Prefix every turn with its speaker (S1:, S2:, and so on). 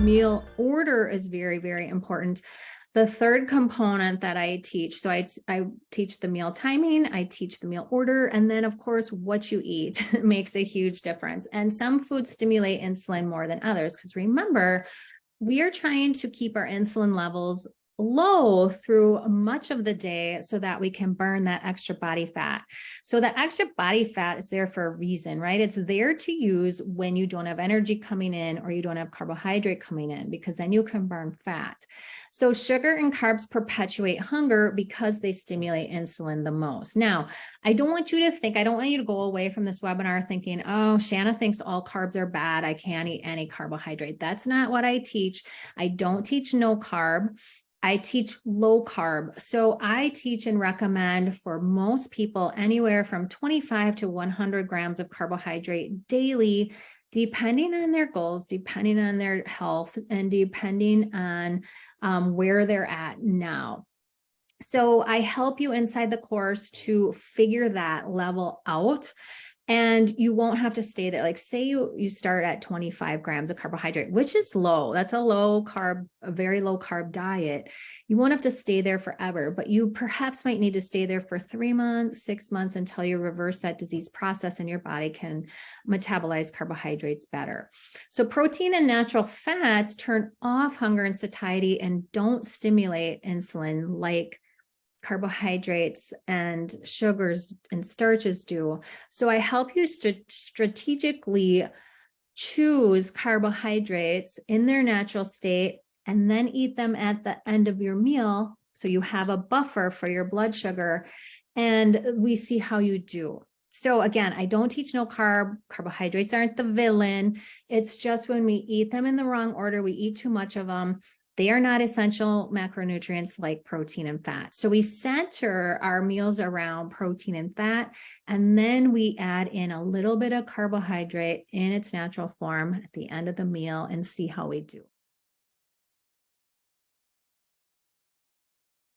S1: meal order is very, very important. The third component that I teach, so I teach the meal timing, I teach the meal order, and then of course, what you eat makes a huge difference. And some foods stimulate insulin more than others, because remember, we are trying to keep our insulin levels low through much of the day so that we can burn that extra body fat. So the extra body fat is there for a reason, right? It's there to use when you don't have energy coming in or you don't have carbohydrate coming in, because then you can burn fat. So sugar and carbs perpetuate hunger because they stimulate insulin the most. Now, I don't want you to go away from this webinar thinking, oh, Shanna thinks all carbs are bad, I can't eat any carbohydrate. That's not what I teach. I don't teach no carb. I teach low carb. So I teach and recommend for most people anywhere from 25 to 100 grams of carbohydrate daily, depending on their goals, depending on their health, and depending on where they're at now. So I help you inside the course to figure that level out. And you won't have to stay there. Like say you start at 25 grams of carbohydrate, which is low. That's a low carb, a very low carb diet. You won't have to stay there forever, but you perhaps might need to stay there for 3 months, 6 months until you reverse that disease process and your body can metabolize carbohydrates better. So protein and natural fats turn off hunger and satiety and don't stimulate insulin like carbohydrates and sugars and starches do. So I help you strategically choose carbohydrates in their natural state and then eat them at the end of your meal. So you have a buffer for your blood sugar, and we see how you do. So again, I don't teach no carb. Carbohydrates aren't the villain. It's just when we eat them in the wrong order, we eat too much of them. They are not essential macronutrients like protein and fat. So we center our meals around protein and fat, and then we add in a little bit of carbohydrate in its natural form at the end of the meal and see how we do.